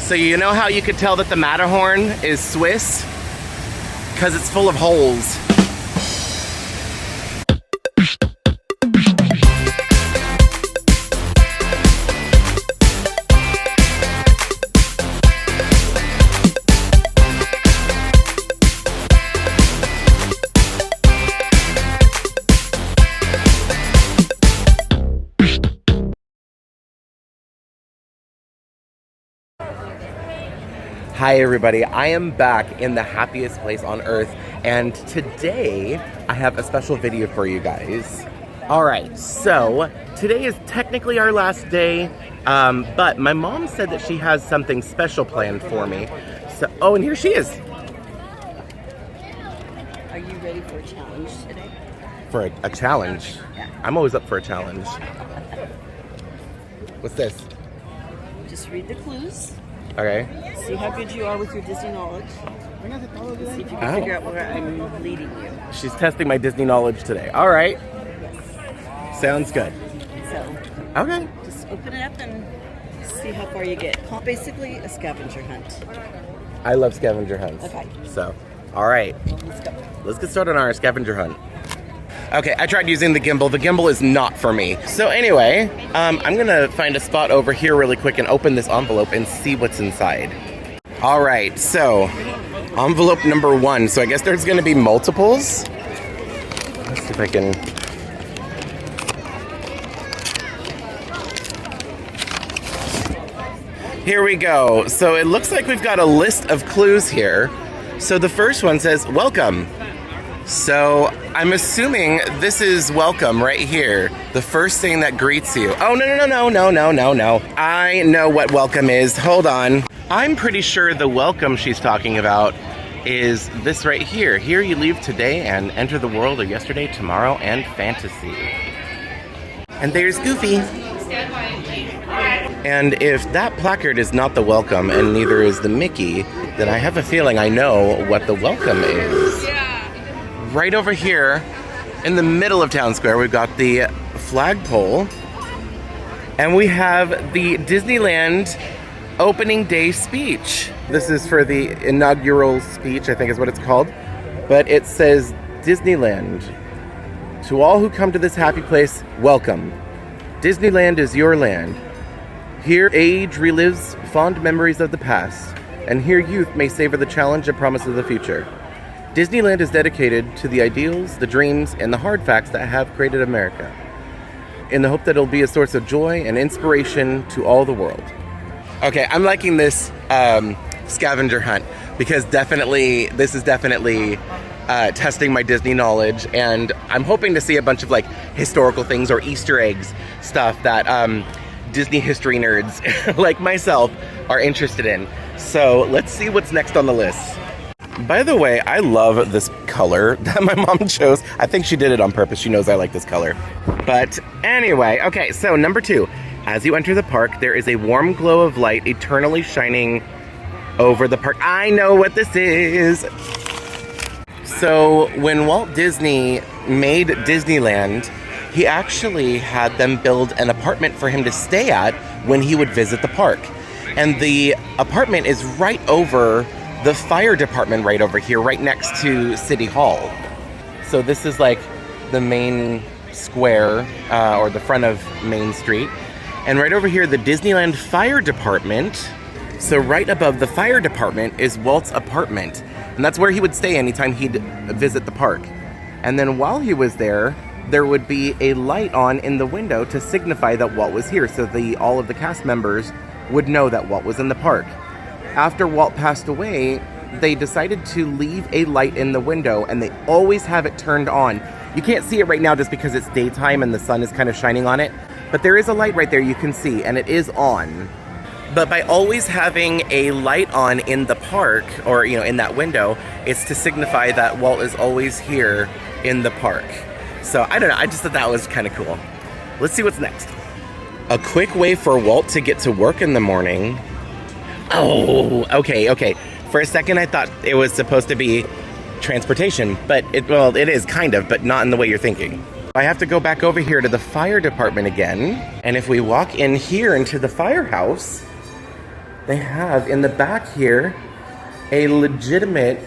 So you know how you could tell that the Matterhorn is Swiss? Because it's full of holes. Hi everybody, I am back in the happiest place on earth, and today I have a special video for you guys. Alright, so today is technically our last day, but my mom said that she has something special planned for me. So, oh, and here she is. Are you ready for a challenge today? For a challenge? Yeah. I'm always up for a challenge. What's this? Just read the clues. Okay. See how good you are with your Disney knowledge. See if you can figure out where I'm leading you. She's testing my Disney knowledge today. All right. Yes. Sounds good. So, Okay. just open it up and see how far you get. Basically, a scavenger hunt. I love scavenger hunts. Okay. So, all right. Let's go. Let's get started on our scavenger hunt. Okay, I tried using the gimbal. The gimbal is not for me. So anyway, I'm gonna find a spot over here really quick and open this envelope and see what's inside. All right, so envelope number 1. So I guess there's gonna be multiples. Let's see if I can. Here we go. So it looks like we've got a list of clues here. So the first one says, welcome. So I'm assuming this is welcome right here. The first thing that greets you. Oh, no. I know what welcome is. Hold on. I'm pretty sure the welcome she's talking about is this right here. Here you leave today and enter the world of yesterday, tomorrow, and fantasy. And there's Goofy. And if that placard is not the welcome and neither is the Mickey, then I have a feeling I know what the welcome is. Right over here, in the middle of Town Square, we've got the flagpole, and we have the Disneyland opening day speech. This is for the inaugural speech, I think is what it's called, but it says, Disneyland. To all who come to this happy place, welcome. Disneyland is your land. Here age relives fond memories of the past, and here youth may savor the challenge and promise of the future. Disneyland is dedicated to the ideals, the dreams, and the hard facts that have created America, in the hope that it'll be a source of joy and inspiration to all the world. Okay, I'm liking this scavenger hunt because this is definitely testing my Disney knowledge, and I'm hoping to see a bunch of like historical things or Easter eggs stuff that Disney history nerds like myself are interested in. So let's see what's next on the list. By the way, I love this color that my mom chose. I think she did it on purpose. She knows I like this color. But anyway, okay, so number 2. As you enter the park, there is a warm glow of light eternally shining over the park. I know what this is. So when Walt Disney made Disneyland, he actually had them build an apartment for him to stay at when he would visit the park. And the apartment is right over the fire department right over here, right next to City Hall. So this is like the main square, or the front of Main Street. And right over here, the Disneyland Fire Department. So right above the fire department is Walt's apartment. And that's where he would stay anytime he'd visit the park. And then while he was there, there would be a light on in the window to signify that Walt was here. So all of the cast members would know that Walt was in the park. After Walt passed away, they decided to leave a light in the window, and they always have it turned on. You can't see it right now just because it's daytime and the sun is kind of shining on it, but there is a light right there you can see, and it is on. But by always having a light on in the park, or in that window, it's to signify that Walt is always here in the park. So I don't know, I just thought that was kind of cool. Let's see what's next. A quick way for Walt to get to work in the morning. Oh, okay. For a second, I thought it was supposed to be transportation, but it is kind of, but not in the way you're thinking. I have to go back over here to the fire department again, and if we walk in here into the firehouse, they have in the back here a legitimate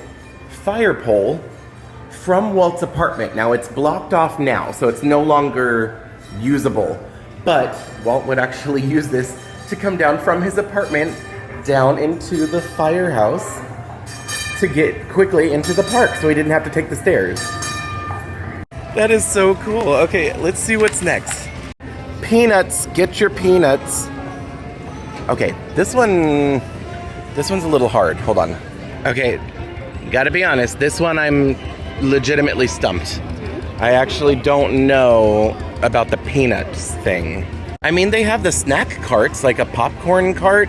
fire pole from Walt's apartment. Now it's blocked off now, so it's no longer usable. But Walt would actually use this to come down from his apartment down into the firehouse to get quickly into the park, so he didn't have to take the stairs. That is so cool. Okay, let's see what's next. Peanuts, get your peanuts. Okay, this one's a little hard. Hold on. Okay, gotta be honest, this one I'm legitimately stumped. I actually don't know about the peanuts thing. I mean, they have the snack carts, like a popcorn cart,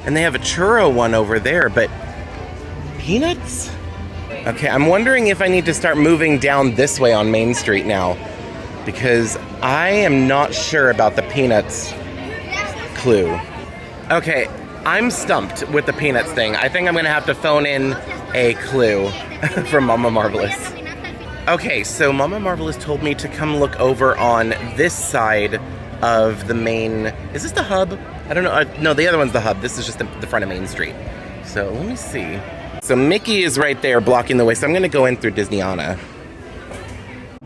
and they have a churro one over there, but peanuts? Okay, I'm wondering if I need to start moving down this way on Main Street now, because I am not sure about the peanuts clue. Okay, I'm stumped with the peanuts thing. I think I'm gonna have to phone in a clue from Mama Marvelous. Okay, so Mama Marvelous told me to come look over on this side of the main... Is this the hub? I don't know. No, the other one's the hub. This is just the front of Main Street. So let me see. So Mickey is right there blocking the way, so I'm gonna go in through Disneyana.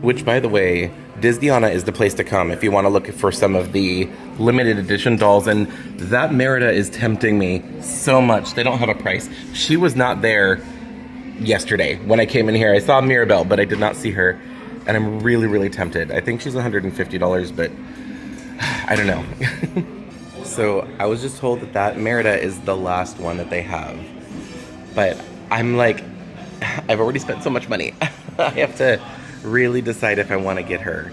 Which, by the way, Disneyana is the place to come if you want to look for some of the limited edition dolls, and that Merida is tempting me so much. They don't have a price. She was not there yesterday when I came in here. I saw Mirabelle, but I did not see her, and I'm really, really tempted. I think she's $150, but I don't know. So I was just told that Merida is the last one that they have. But I'm like, I've already spent so much money. I have to really decide if I want to get her.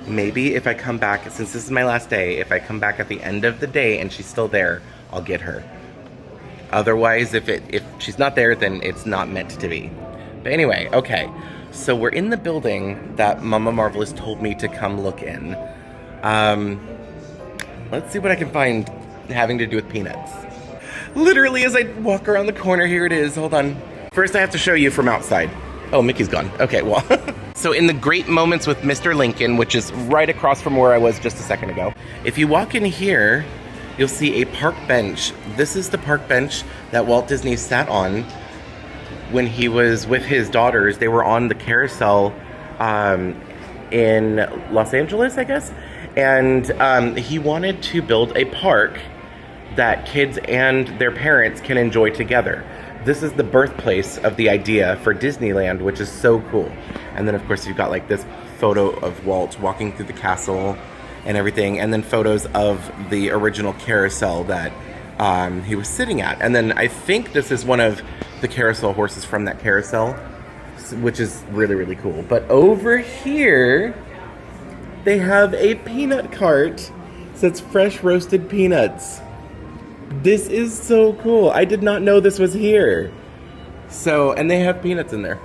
Maybe if I come back, since this is my last day, if I come back at the end of the day and she's still there, I'll get her. Otherwise, if she's not there, then it's not meant to be. But anyway, okay. So we're in the building that Mama Marvelous told me to come look in. Let's see what I can find having to do with peanuts. Literally, as I walk around the corner, here it is. Hold on. First, I have to show you from outside. Oh, Mickey's gone. Okay, well. So in the Great Moments with Mr. Lincoln, which is right across from where I was just a second ago, if you walk in here, you'll see a park bench. This is the park bench that Walt Disney sat on when he was with his daughters. They were on the carousel in Los Angeles, I guess. And he wanted to build a park that kids and their parents can enjoy together. This is the birthplace of the idea for Disneyland, which is so cool. And then, of course, you've got like this photo of Walt walking through the castle and everything, and then photos of the original carousel that he was sitting at. And then I think this is one of the carousel horses from that carousel, which is really, really cool. But over here, they have a peanut cart. So it's fresh roasted peanuts. This is so cool. I did not know this was here. So, and they have peanuts in there.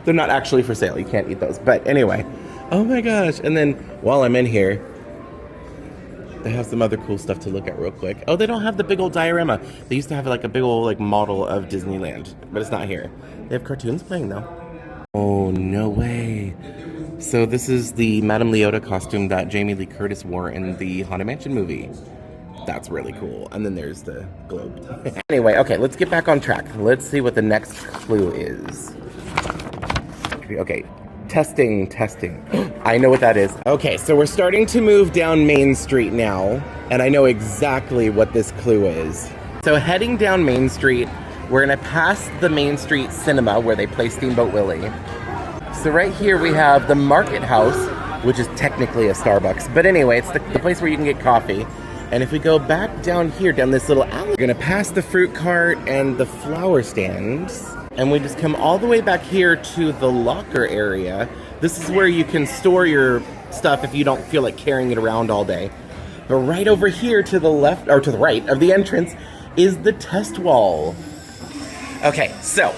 They're not actually for sale. You can't eat those. But anyway, oh my gosh. And then while I'm in here, they have some other cool stuff to look at real quick. Oh, they don't have the big old diorama. They used to have like a big old like model of Disneyland, but it's not here. They have cartoons playing though. Oh, no way. So this is the Madame Leota costume that Jamie Lee Curtis wore in the Haunted Mansion movie. That's really cool. And then there's the globe. Anyway, okay, let's get back on track. Let's see what the next clue is. Okay, testing. I know what that is. Okay, so we're starting to move down Main Street now, and I know exactly what this clue is. So heading down Main Street, we're gonna pass the Main Street Cinema where they play Steamboat Willie. So right here we have the Market House, which is technically a Starbucks. But anyway, it's the place where you can get coffee. And if we go back down here, down this little alley, we're gonna pass the fruit cart and the flower stands. And we just come all the way back here to the locker area. This is where you can store your stuff if you don't feel like carrying it around all day. But right over here to the left, or to the right of the entrance, is the test wall. Okay, so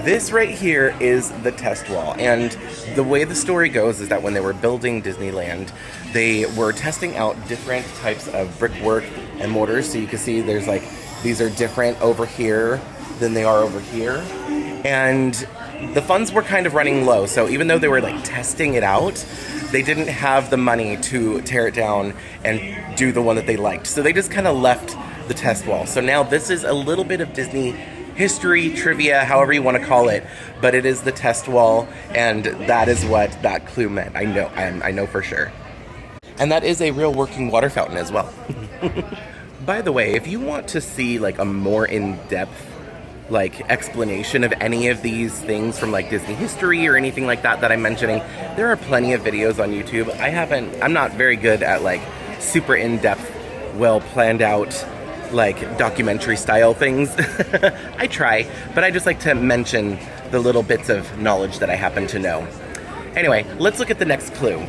this right here is the test wall, and the way the story goes is that when they were building Disneyland, they were testing out different types of brickwork and mortars. So you can see there's like, these are different over here than they are over here. And the funds were kind of running low, so even though they were like testing it out, they didn't have the money to tear it down and do the one that they liked. So they just kind of left the test wall. So now this is a little bit of Disney history, trivia, however you want to call it, but it is the test wall, and that is what that clue meant. I know for sure. And that is a real working water fountain as well. By the way, if you want to see like a more in-depth like explanation of any of these things from like Disney history or anything like that I'm mentioning, there are plenty of videos on YouTube. I'm not very good at like super in-depth, well planned out like documentary style things. I try, but I just like to mention the little bits of knowledge that I happen to know. Anyway, let's look at the next clue.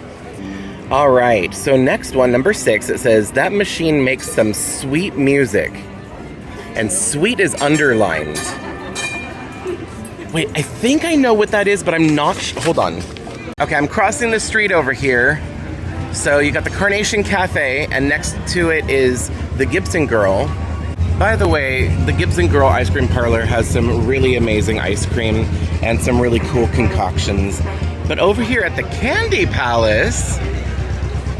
All right, so next one, number 6, it says, that machine makes some sweet music. And sweet is underlined. Wait, I think I know what that is, but I'm not hold on. Okay, I'm crossing the street over here. So you got the Carnation Cafe, and next to it is the Gibson Girl. By the way, the Gibson Girl Ice Cream Parlor has some really amazing ice cream and some really cool concoctions. But over here at the Candy Palace,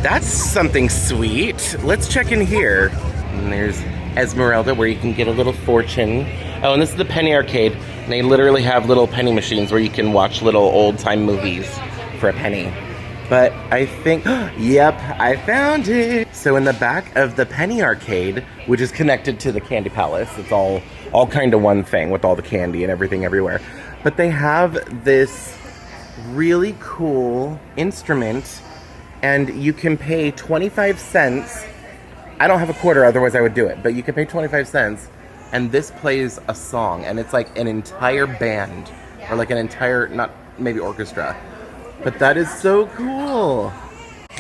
that's something sweet. Let's check in here. And there's Esmeralda, where you can get a little fortune. Oh, and this is the Penny Arcade. And they literally have little penny machines where you can watch little old-time movies for a penny. But I think, yep, I found it. So in the back of the Penny Arcade, which is connected to the Candy Palace, it's all kind of one thing with all the candy and everything everywhere. But they have this really cool instrument, and you can pay 25 cents. I don't have a quarter, otherwise I would do it. But you can pay 25 cents, and this plays a song, and it's like an entire band, or like an entire, not maybe orchestra. But that is so cool.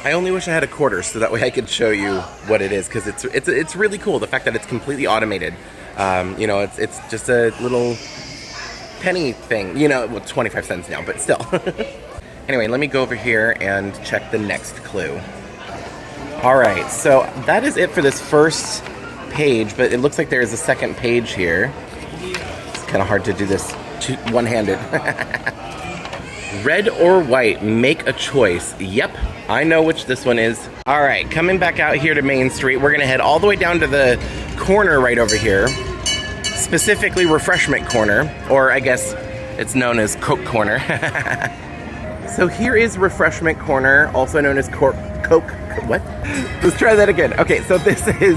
I only wish I had a quarter so that way I could show you what it is, because it's really cool. The fact that it's completely automated. You know, it's just a little penny thing. You know, well, 25 cents now, but still. Anyway, let me go over here and check the next clue. All right, so that is it for this first page, but it looks like there is a second page here. It's kind of hard to do this one-handed. Red or white, make a choice. Yep, I know which this one is. All right, coming back out here to Main Street, we're gonna head all the way down to the corner right over here, specifically Refreshment Corner, or I guess it's known as Coke Corner. So here is Refreshment Corner, also known as Coke, what? Let's try that again. Okay, so this is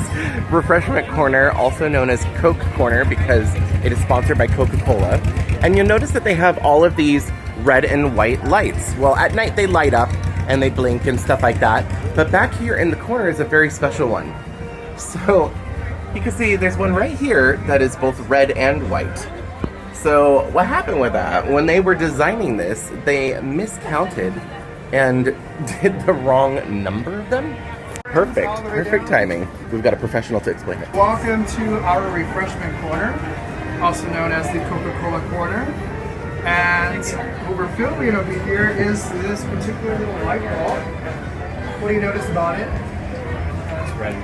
Refreshment Corner, also known as Coke Corner, because it is sponsored by Coca-Cola. And you'll notice that they have all of these red and white lights. Well, at night they light up and they blink and stuff like that. But back here in the corner is a very special one. So you can see there's one right here that is both red and white. So what happened with that? When they were designing this, they miscounted and did the wrong number of them. Perfect timing. We've got a professional to explain it. Welcome to our refreshment corner, also known as the Coca-Cola corner. And what we're filming over here is this particular little light bulb. What do you notice about it? It's red.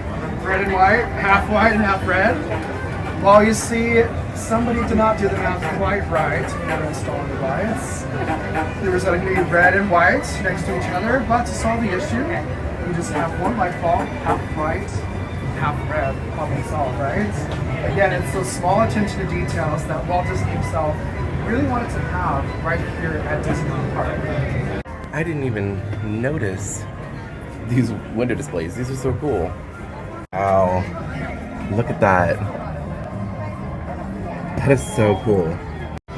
Red and white and half red. Well, you see, somebody did not do the math quite right in our installed device. There was a new red and white next to each other, but to solve the issue, we just have one light bulb, half white, half red, problem solved, right? Again, it's those small attention to details that Walt Disney himself really wanted to have right here at Disneyland Park. I didn't even notice these window displays. These are so cool. Wow. Look at that. That is so cool.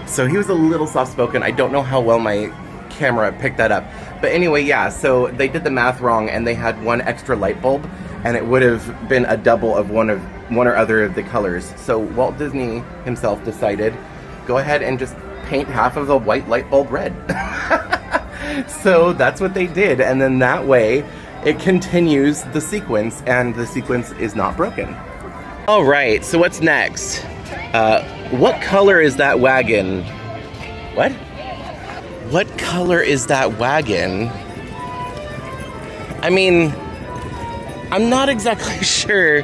So he was a little soft-spoken. I don't know how well my camera picked that up. But anyway, yeah, so they did the math wrong and they had one extra light bulb, and it would have been a double of one or other of the colors. So Walt Disney himself decided, go ahead and just paint half of the white light bulb red. So that's what they did, and then that way it continues the sequence, and the sequence is not broken. All right, so what's next? What color is that wagon? What? What color is that wagon? I mean, I'm not exactly sure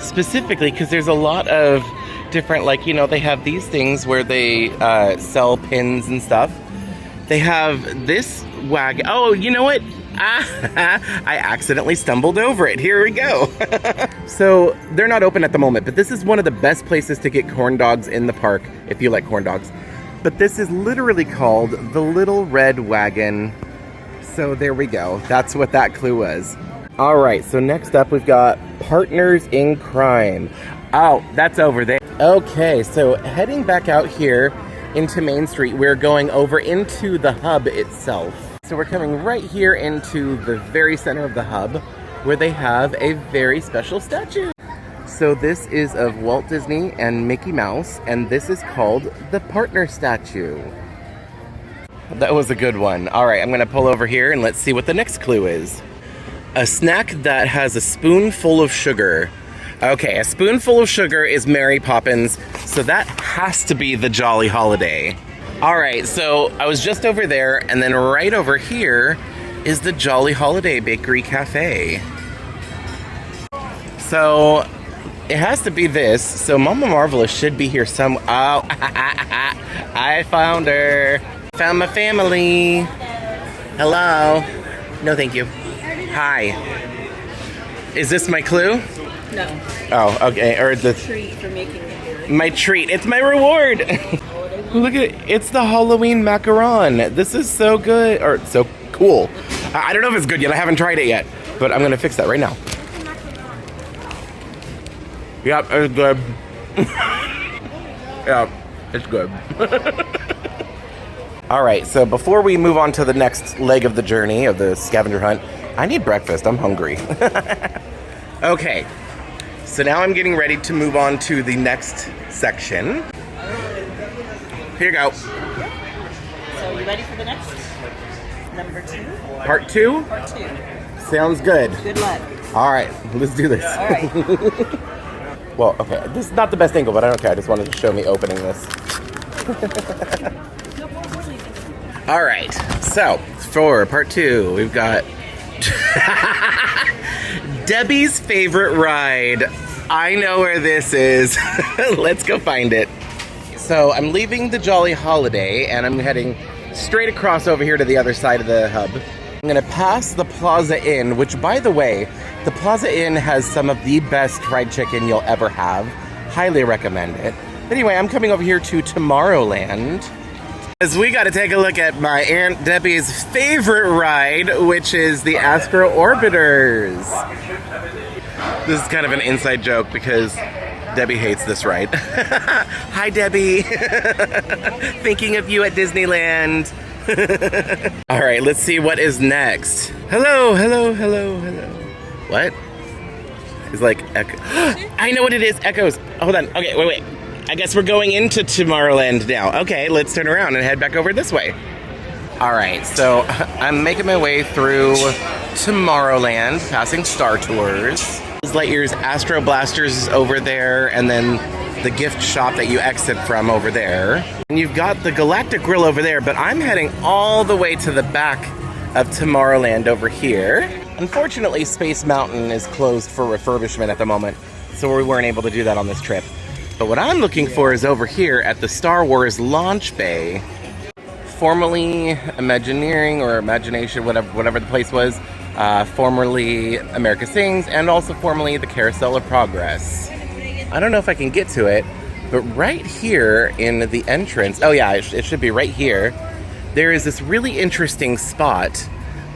specifically, because there's a lot of different, like, you know, they have these things where they sell pins and stuff. They have this wagon. Oh, you know what? I accidentally stumbled over it. Here we go. So they're not open at the moment, but this is one of the best places to get corn dogs in the park if you like corn dogs. But this is literally called the Little Red Wagon. So there we go. That's what that clue was. All right, so next up we've got Partners in Crime. Oh, that's over there. Okay, so heading back out here into Main Street, we're going over into the hub itself. So we're coming right here into the very center of the hub where they have a very special statue. So this is of Walt Disney and Mickey Mouse, and this is called the Partner Statue. That was a good one. All right, I'm gonna pull over here and let's see what the next clue is. A snack that has a spoonful of sugar. Okay, a spoonful of sugar is Mary Poppins, so that has to be the Jolly Holiday. All right, so I was just over there, and then right over here is the Jolly Holiday Bakery Cafe. So it has to be this, so Mama Marvelous should be here some. Oh, I found her. Found my family. Hello. No, thank you. Hi. Is this my clue? No. Oh, okay. Or the Treat for making it. my treat. It's my reward. Look at it. It's the Halloween macaron. This is so good, or so cool. I don't know if it's good yet. I haven't tried it yet, but I'm gonna fix that right now. Yep, it's good. Yep, it's good. All right, so before we move on to the next leg of the journey of the scavenger hunt, I need breakfast. I'm hungry. Okay, so now I'm getting ready to move on to the next section. Here you go. So you ready for the next? Number 2? Part 2? Part 2. Sounds good. Good luck. All right, let's do this. All right. Well, okay, this is not the best angle, but I don't care. I just wanted to show me opening this. All right, so for part 2, we've got Debbie's favorite ride. I know where this is. Let's go find it. So I'm leaving the Jolly Holiday, and I'm heading straight across over here to the other side of the hub. I'm gonna pass the Plaza Inn, which, by the way, the Plaza Inn has some of the best fried chicken you'll ever have. Highly recommend it. Anyway, I'm coming over here to Tomorrowland, as we gotta take a look at my Aunt Debbie's favorite ride, which is the Astro Orbiters. This is kind of an inside joke because Debbie hates this ride. Hi, Debbie. Thinking of you at Disneyland. All right, let's see what is next. Hello, hello, hello, hello. What? It's like echo. I know what it is. Echoes. Hold on. Okay, wait. I guess we're going into Tomorrowland now. Okay, let's turn around and head back over this way. All right, so I'm making my way through Tomorrowland, passing Star Tours. Lightyear's Astro Blasters is over there, and then the gift shop that you exit from over there. And you've got the Galactic Grill over there, but I'm heading all the way to the back of Tomorrowland over here. Unfortunately, Space Mountain is closed for refurbishment at the moment, so we weren't able to do that on this trip. But what I'm looking for is over here at the Star Wars Launch Bay, formerly Imagineering or Imagination, whatever the place was, formerly America Sings, and also formerly the Carousel of Progress. I don't know if I can get to it, but right here in the entrance, oh yeah, it should be right here, there is this really interesting spot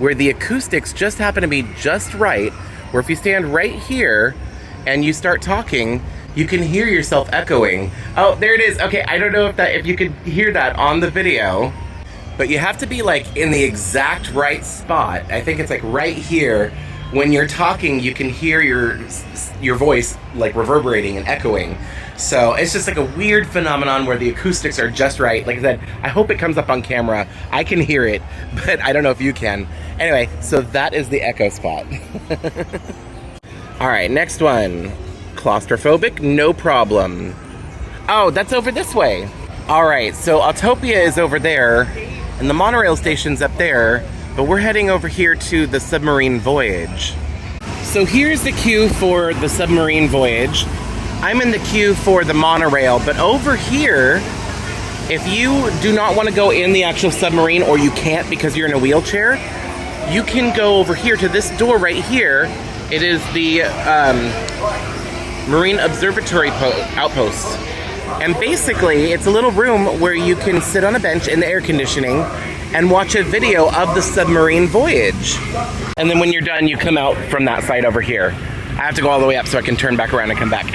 where the acoustics just happen to be just right, where if you stand right here and you start talking, you can hear yourself echoing. Oh, there it is. Okay, I don't know if you could hear that on the video, but you have to be like in the exact right spot. I think it's like right here. When you're talking, you can hear your voice like reverberating and echoing. So it's just like a weird phenomenon where the acoustics are just right. Like I said, I hope it comes up on camera. I can hear it, but I don't know if you can. Anyway, so that is the echo spot. All right, next one. Claustrophobic? No problem. Oh, that's over this way. All right, so Autopia is over there, and the monorail station's up there, but we're heading over here to the submarine voyage. So here's the queue for the submarine voyage. I'm in the queue for the monorail, but over here, if you do not want to go in the actual submarine, or you can't because you're in a wheelchair, you can go over here to this door right here. It is the Marine Observatory outpost. And basically, it's a little room where you can sit on a bench in the air conditioning and watch a video of the submarine voyage. And then when you're done, you come out from that side over here. I have to go all the way up so I can turn back around and come back.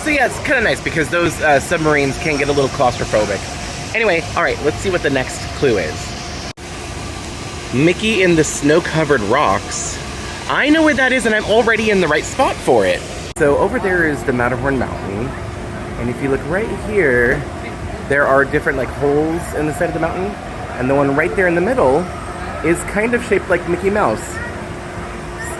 So yeah, it's kind of nice because those submarines can get a little claustrophobic. Anyway, all right, let's see what the next clue is. Mickey in the snow-covered rocks. I know where that is, and I'm already in the right spot for it. So over there is the Matterhorn Mountain, and if you look right here, there are different like holes in the side of the mountain, and the one right there in the middle is kind of shaped like Mickey Mouse.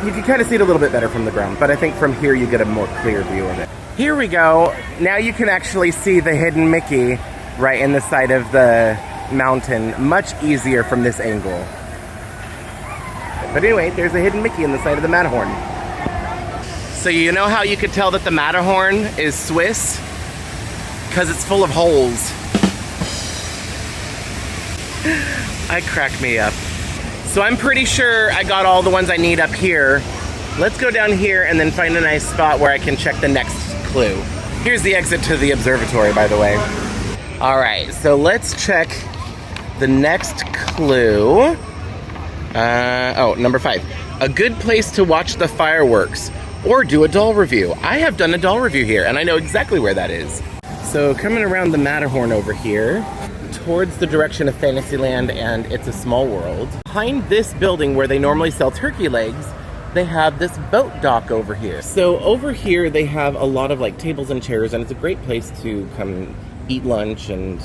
You can kind of see it a little bit better from the ground, but I think from here you get a more clear view of it. Here we go. Now you can actually see the hidden Mickey right in the side of the mountain. Much easier from this angle. But anyway, there's a hidden Mickey in the side of the Matterhorn. So you know how you could tell that the Matterhorn is Swiss? Because it's full of holes. I crack me up. So I'm pretty sure I got all the ones I need up here. Let's go down here and then find a nice spot where I can check the next clue. Here's the exit to the observatory, by the way. All right, so let's check the next clue. Number 5. A good place to watch the fireworks or do a doll review. I have done a doll review here, and I know exactly where that is. So coming around the Matterhorn over here, towards the direction of Fantasyland and It's a Small World. Behind this building where they normally sell turkey legs, they have this boat dock over here. So over here they have a lot of like tables and chairs, and it's a great place to come eat lunch and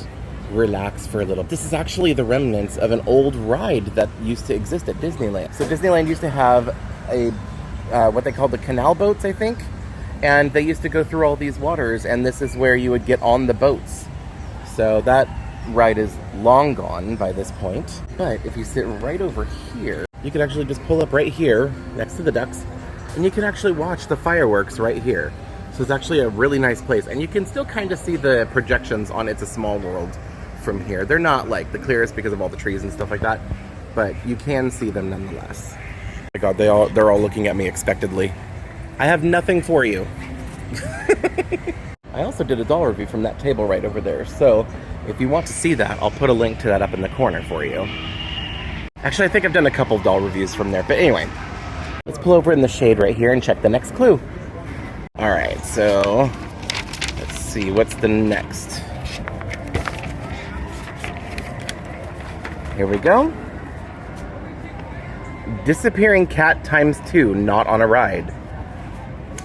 relax for a little. This is actually the remnants of an old ride that used to exist at Disneyland. So Disneyland used to have a what they called the canal boats, I think, and they used to go through all these waters, and this is where you would get on the boats. So that ride is long gone by this point, but if you sit right over here, you could actually just pull up right here next to the ducks, and you can actually watch the fireworks right here. So it's actually a really nice place, and you can still kind of see the projections on It's a Small World from here. They're not like the clearest because of all the trees and stuff like that, but you can see them nonetheless. Oh my God, they're all looking at me expectantly. I have nothing for you. I also did a doll review from that table right over there, so if you want to see that, I'll put a link to that up in the corner for you. Actually, I think I've done a couple of doll reviews from there, but anyway, let's pull over in the shade right here and check the next clue. All right, so let's see, what's the next? Here we go. Disappearing cat ×2, not on a ride.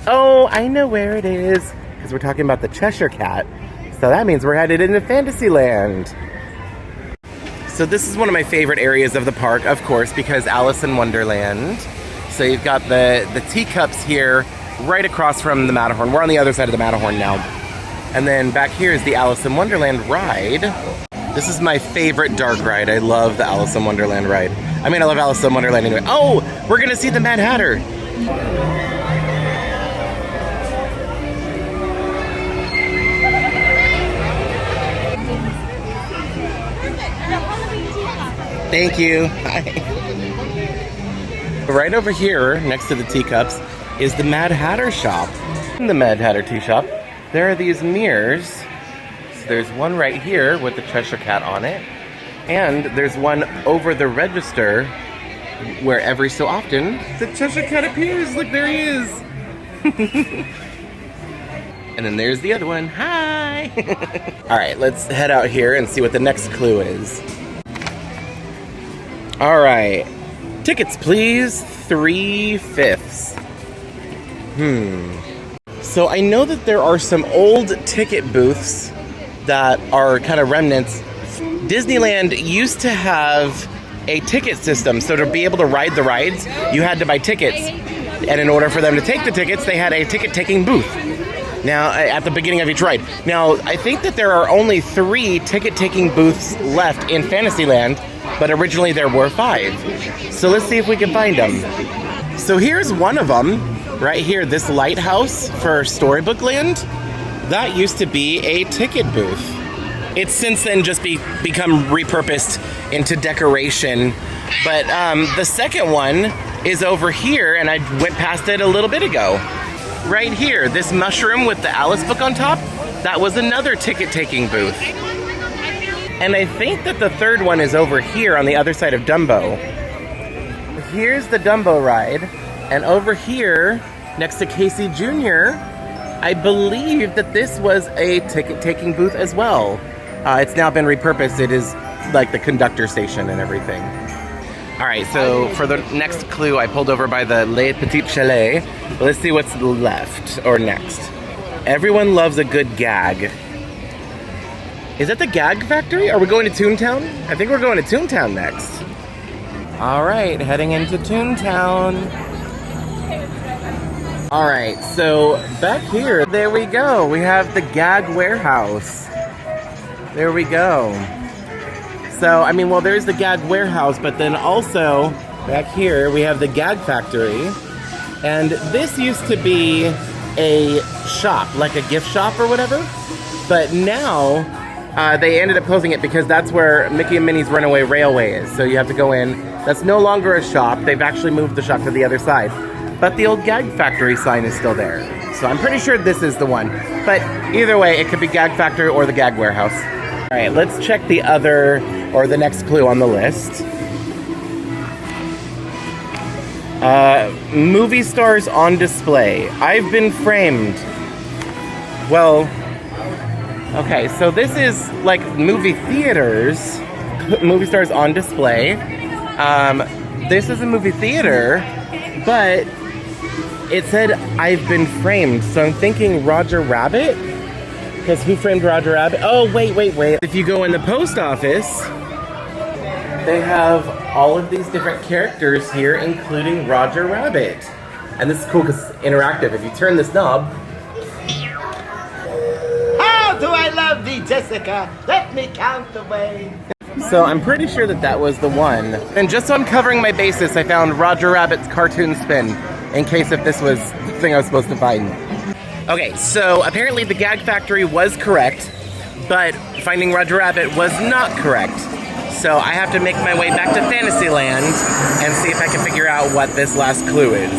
Oh, I know where it is, because we're talking about the Cheshire Cat. So that means we're headed into Fantasyland. So this is one of my favorite areas of the park, of course, because Alice in Wonderland. So you've got the teacups here, right across from the Matterhorn. We're on the other side of the Matterhorn now. And then back here is the Alice in Wonderland ride. This is my favorite dark ride. I love the Alice in Wonderland ride. I mean, I love Alice in Wonderland anyway. Oh, we're gonna see the Mad Hatter. Thank you. Hi. Right over here, next to the teacups, is the Mad Hatter shop. In the Mad Hatter tea shop, there are these mirrors. So there's one right here with the Cheshire Cat on it, and there's one over the register where every so often the Cheshire Cat appears. Look, there he is. And then there's the other one. Hi. All right, let's head out here and see what the next clue is. All right, tickets please, 3/5. So I know that there are some old ticket booths that are kind of remnants. Disneyland used to have a ticket system, so to be able to ride the rides, you had to buy tickets. And in order for them to take the tickets, they had a ticket-taking booth. Now, at the beginning of each ride. Now, I think that there are only 3 ticket-taking booths left in Fantasyland, but originally there were 5. So let's see if we can find them. So here's one of them, right here, this lighthouse for Storybook Land. That used to be a ticket booth. It's since then just become repurposed into decoration. But the second one is over here, and I went past it a little bit ago. Right here, this mushroom with the Alice book on top, that was another ticket-taking booth. And I think that the third one is over here on the other side of Dumbo. Here's the Dumbo ride, and over here, next to Casey Jr., I believe that this was a ticket-taking booth as well. It's now been repurposed. It is like the conductor station and everything. All right, so for the next clue, I pulled over by the Les Petits Chalets. Let's see what's left or next. Everyone loves a good gag. Is that the Gag Factory? Are we going to Toontown? I think we're going to Toontown next. All right, heading into Toontown. All right, so back here, there we go. We have the Gag Warehouse. There we go. So, I mean, well, there's the Gag Warehouse, but then also back here we have the Gag Factory. And this used to be a shop, like a gift shop or whatever. But now they ended up closing it because that's where Mickey and Minnie's Runaway Railway is. So you have to go in. That's no longer a shop. They've actually moved the shop to the other side. But the old Gag Factory sign is still there. So I'm pretty sure this is the one. But either way, it could be Gag Factory or the Gag Warehouse. All right, let's check the other, or the next clue on the list. Movie stars on display. I've been framed. Well, okay, so this is like movie theaters, movie stars on display. This is a movie theater, but it said I've been framed, so I'm thinking Roger Rabbit? Because Who Framed Roger Rabbit? Oh, wait. If you go in the post office, they have all of these different characters here, including Roger Rabbit. And this is cool because it's interactive. If you turn this knob... How do I love thee, Jessica? Let me count the way. So I'm pretty sure that that was the one. And just so I'm covering my bases, I found Roger Rabbit's cartoon spin, in case if this was the thing I was supposed to find. Okay, so apparently the Gag Factory was correct, but finding Roger Rabbit was not correct. So I have to make my way back to Fantasyland and see if I can figure out what this last clue is.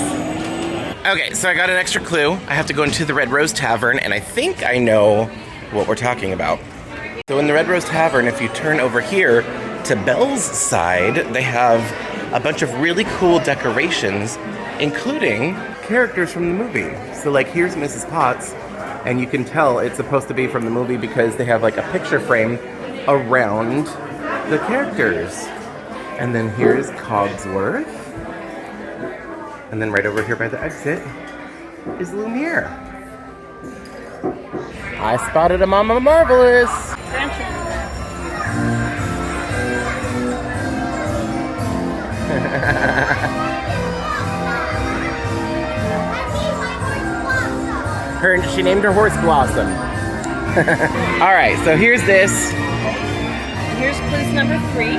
Okay, so I got an extra clue. I have to go into the Red Rose Tavern, and I think I know what we're talking about. So in the Red Rose Tavern, if you turn over here to Belle's side, they have a bunch of really cool decorations, including characters from the movie. So like here's Mrs. Potts, and you can tell it's supposed to be from the movie because they have like a picture frame around the characters. And then here's Cogsworth. And then right over here by the exit is Lumiere. I spotted a Mama Marvelous. She named her horse Blossom. All right, so here's this. Here's clues number 3.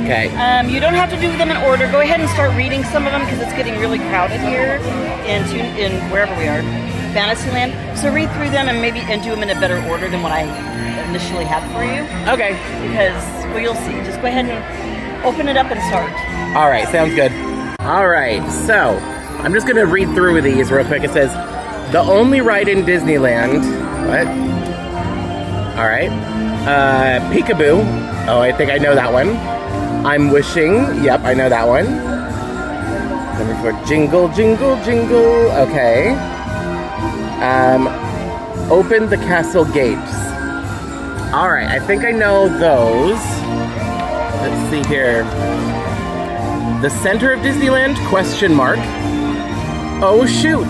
Okay. You don't have to do them in order. Go ahead and start reading some of them because it's getting really crowded here in wherever we are, Fantasyland. So read through them and do them in a better order than what I initially had for you. Okay. Because, well, you'll see. Just go ahead and open it up and start. All right, sounds good. All right, so I'm just going to read through these real quick. It says, the only ride in Disneyland. What? All right. Peekaboo. Oh, I think I know that one. I'm Wishing. Yep, I know that one. Number 4. Jingle, jingle, jingle. Okay. Open the castle gates. All right, I think I know those. Let's see here. The center of Disneyland? Question mark. Oh, shoot.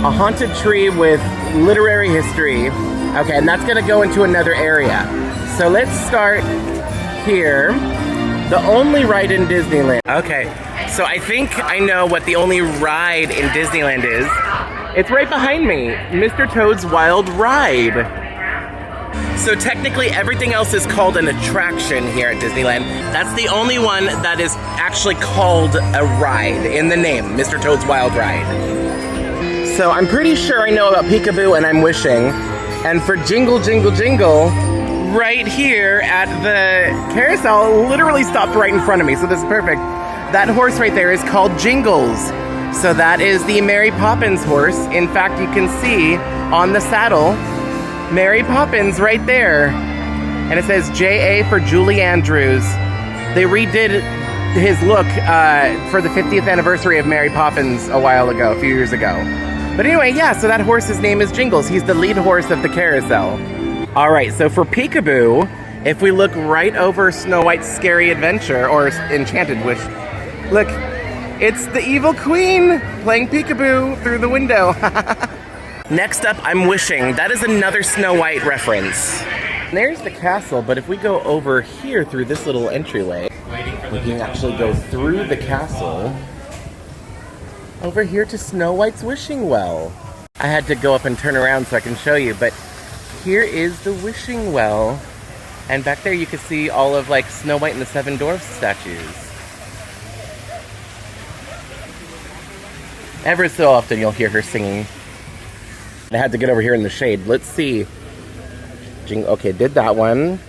A haunted tree with literary history. Okay, and that's gonna go into another area. So let's start here. The only ride in Disneyland. Okay, so I think I know what the only ride in Disneyland is. It's right behind me, Mr. Toad's Wild Ride. So technically everything else is called an attraction here at Disneyland. That's the only one that is actually called a ride in the name, Mr. Toad's Wild Ride. So I'm pretty sure I know about Peekaboo and I'm Wishing. And for Jingle Jingle Jingle, right here at the carousel, literally stopped right in front of me, so this is perfect. That horse right there is called Jingles. So that is the Mary Poppins horse. In fact, you can see on the saddle, Mary Poppins right there. And it says J.A. for Julie Andrews. They redid his look for the 50th anniversary of Mary Poppins a few years ago. But anyway, yeah, so that horse's name is Jingles. He's the lead horse of the carousel. All right, so for Peekaboo, if we look right over Snow White's Scary Adventure, or Enchanted Wish, look, it's the evil queen playing Peekaboo through the window. Next up, I'm Wishing. That is another Snow White reference. There's the castle, but if we go over here through this little entryway, we can actually go through the castle over here to Snow White's wishing well. I had to go up and turn around so I can show you, but here is the wishing well. And back there you can see all of like Snow White and the Seven Dwarfs statues. Every so often you'll hear her singing. I had to get over here in the shade. Let's see. Okay, did that one.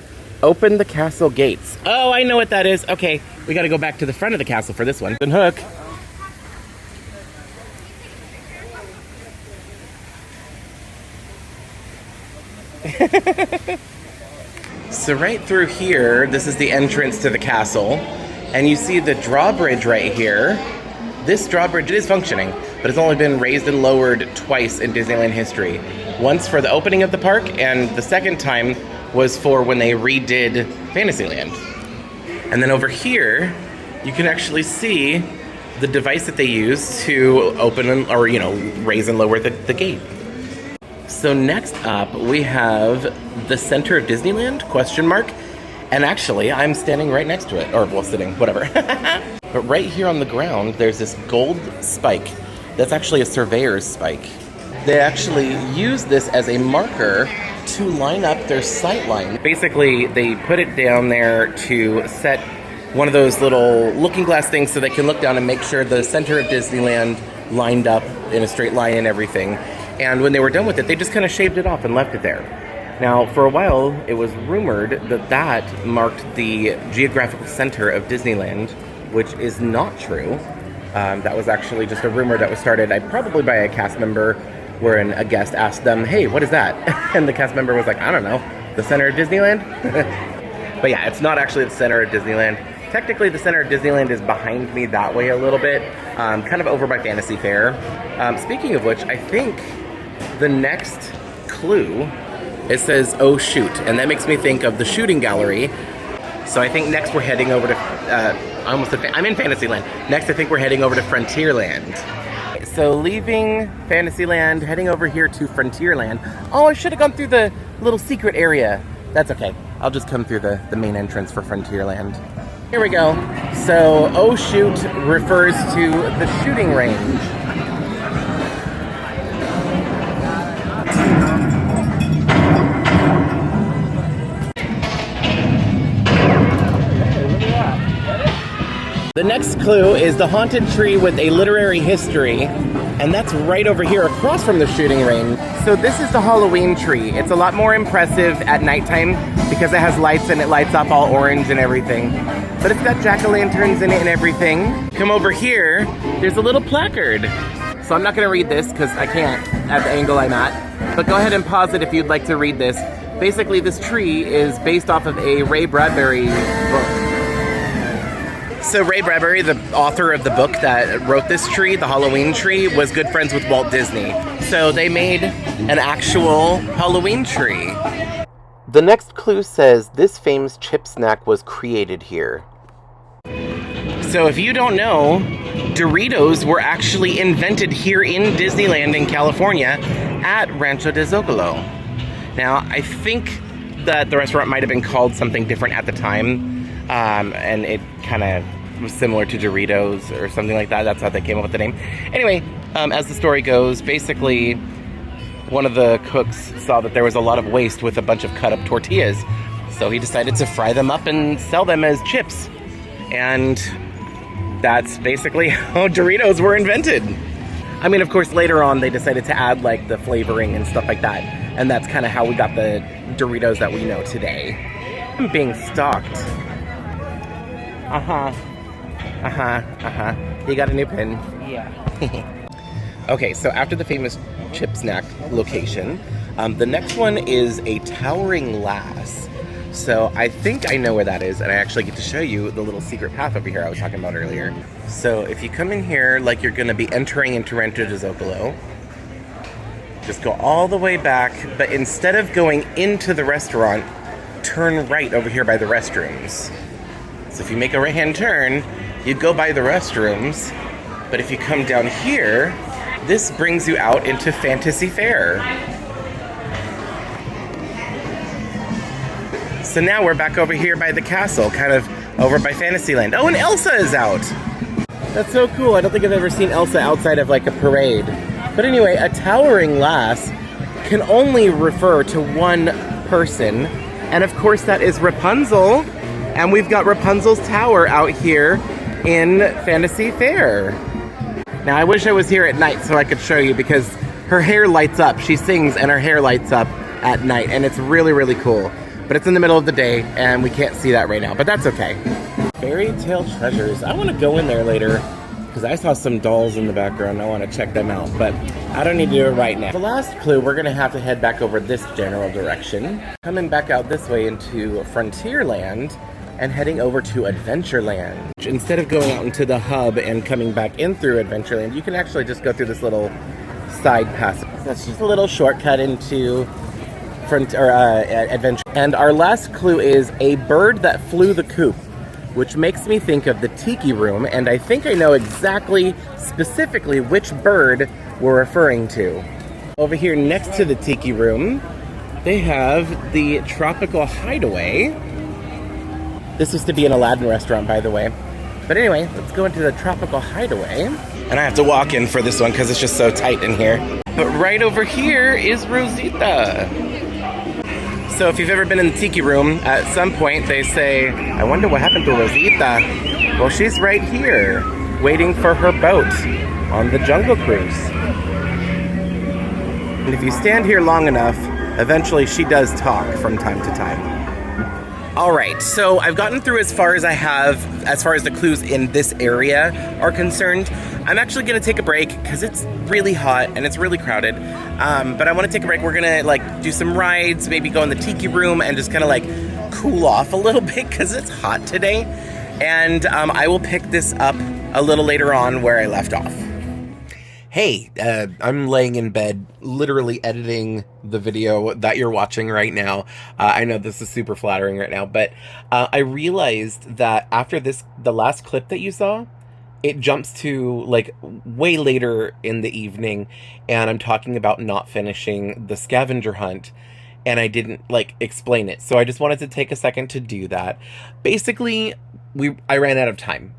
Open the castle gates. Oh, I know what that is. Okay, we gotta go back to the front of the castle for this one. And hook. So right through here, this is the entrance to the castle, and you see the drawbridge right here. This drawbridge is functioning, but it's only been raised and lowered twice in Disneyland history. Once for the opening of the park, and the second time was for when they redid Fantasyland. And then over here, you can actually see the device that they use to open or raise and lower the gate. So next up, we have the center of Disneyland, ? And actually, I'm standing right next to it. Or, well, sitting, whatever. But right here on the ground, there's this gold spike. That's actually a surveyor's spike. They actually use this as a marker to line up their sight line. Basically, they put it down there to set one of those little looking glass things so they can look down and make sure the center of Disneyland lined up in a straight line and everything. And when they were done with it, they just kind of shaved it off and left it there. Now, for a while, it was rumored that that marked the geographical center of Disneyland, which is not true. That was actually just a rumor that was started probably by a cast member, wherein a guest asked them, hey, what is that? And the cast member was like, I don't know, the center of Disneyland? But yeah, it's not actually the center of Disneyland. Technically, the center of Disneyland is behind me that way a little bit, kind of over by Fantasy Fair. Speaking of which, I think the next clue, it says, oh shoot, and that makes me think of the shooting gallery. So I think next we're heading over to, I'm in Fantasyland. Next I think we're heading over to Frontierland. So leaving Fantasyland, heading over here to Frontierland. Oh, I should have gone through the little secret area. That's okay. I'll just come through the main entrance for Frontierland. Here we go. So, oh shoot refers to the shooting range. The next clue is the haunted tree with a literary history, and that's right over here across from the shooting range. So this is the Halloween tree. It's a lot more impressive at nighttime because it has lights and it lights up all orange and everything. But it's got jack-o'-lanterns in it and everything. Come over here, there's a little placard. So I'm not gonna read this because I can't at the angle I'm at, but go ahead and pause it if you'd like to read this. Basically, this tree is based off of a Ray Bradbury book. So Ray Bradbury, the author of the book that wrote this tree, the Halloween tree, was good friends with Walt Disney. So they made an actual Halloween tree. The next clue says this famous chip snack was created here. So if you don't know, Doritos were actually invented here in Disneyland in California at Rancho de Zocalo. Now, I think that the restaurant might have been called something different at the time. And it kind of was similar to Doritos or something like that. That's how they came up with the name. Anyway, as the story goes, basically, one of the cooks saw that there was a lot of waste with a bunch of cut up tortillas. So he decided to fry them up and sell them as chips. And that's basically how Doritos were invented. I mean, of course, later on they decided to add like the flavoring and stuff like that. And that's kind of how we got the Doritos that we know today. I'm being stalked. You got a new pin? Yeah. Okay, so after the famous chip snack location, the next one is a towering lass. So I think I know where that is, and I actually get to show you the little secret path over here I was talking about earlier. So if you come in here like you're going to be entering into Rancho de Zocalo, just go all the way back, but instead of going into the restaurant, turn right over here by the restrooms. So if you make a right-hand turn, you go by the restrooms, but if you come down here, this brings you out into Fantasy Fair. So now we're back over here by the castle, kind of over by Fantasyland. Oh, and Elsa is out! That's so cool. I don't think I've ever seen Elsa outside of like a parade. But anyway, a towering lass can only refer to one person. And of course that is Rapunzel. And we've got Rapunzel's tower out here in Fantasy Fair. Now I wish I was here at night so I could show you because her hair lights up. She sings and her hair lights up at night. And it's really, really cool. But it's in the middle of the day, and we can't see that right now, but that's okay. Fairy Tale Treasures. I want to go in there later, because I saw some dolls in the background. I want to check them out, but I don't need to do it right now. The last clue, we're going to have to head back over this general direction. Coming back out this way into Frontierland, and heading over to Adventureland. Instead of going out into the hub and coming back in through Adventureland, you can actually just go through this little side pass. That's just a little shortcut into Adventure. And our last clue is a bird that flew the coop, which makes me think of the Tiki Room, and I think I know exactly, specifically, which bird we're referring to. Over here next to the Tiki Room, they have the Tropical Hideaway. This used to be an Aladdin restaurant, by the way. But anyway, let's go into the Tropical Hideaway. And I have to walk in for this one because it's just so tight in here. But right over here is Rosita. So if you've ever been in the Tiki Room, at some point they say, I wonder what happened to Rosita. Well, she's right here, waiting for her boat on the Jungle Cruise. And if you stand here long enough, eventually she does talk from time to time. Alright, so I've gotten through as far as I have, as far as the clues in this area are concerned. I'm actually going to take a break because it's really hot and it's really crowded. But I want to take a break. We're going to like do some rides, maybe go in the Tiki Room and just kind of like cool off a little bit because it's hot today. And I will pick this up a little later on where I left off. Hey, I'm laying in bed, literally editing the video that you're watching right now. I know this is super flattering right now, but I realized that after the last clip that you saw, it jumps to like way later in the evening, and I'm talking about not finishing the scavenger hunt, and I didn't like explain it. So I just wanted to take a second to do that. Basically, I ran out of time.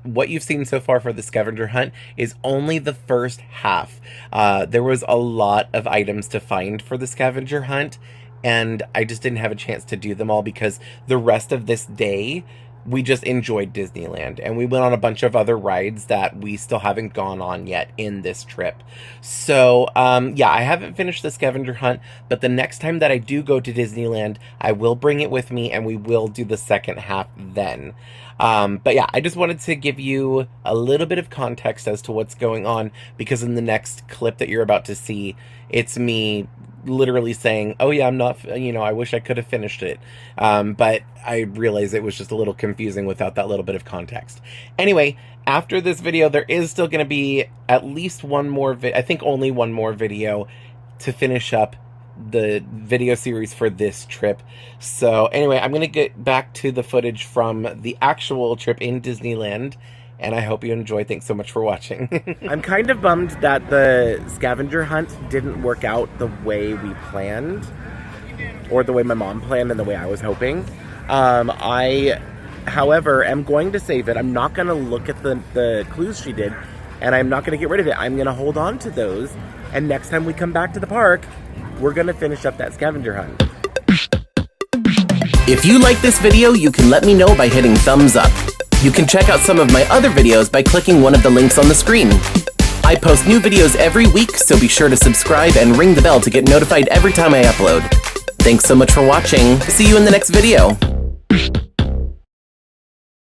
What you've seen so far for the scavenger hunt is only the first half. There was a lot of items to find for the scavenger hunt, and I just didn't have a chance to do them all because the rest of this day, we just enjoyed Disneyland, and we went on a bunch of other rides that we still haven't gone on yet in this trip. So, yeah, I haven't finished the scavenger hunt, but the next time that I do go to Disneyland, I will bring it with me, and we will do the second half then. But yeah, I just wanted to give you a little bit of context as to what's going on, because in the next clip that you're about to see, it's me literally saying, oh yeah, I'm not, I wish I could have finished it. But I realized it was just a little confusing without that little bit of context. Anyway, after this video, there is still going to be at least one more, I think only one more video to finish up the video series for this trip. So anyway, I'm going to get back to the footage from the actual trip in Disneyland, and I hope you enjoy. Thanks so much for watching. I'm kind of bummed that the scavenger hunt didn't work out the way we planned, or the way my mom planned and the way I was hoping. I, however, am going to save it. I'm not going to look at the clues she did, and I'm not going to get rid of it. I'm going to hold on to those And next time we come back to the park, we're gonna finish up that scavenger hunt. If you like this video, you can let me know by hitting thumbs up. You can check out some of my other videos by clicking one of the links on the screen. I post new videos every week, so be sure to subscribe and ring the bell to get notified every time I upload. Thanks so much for watching. See you in the next video.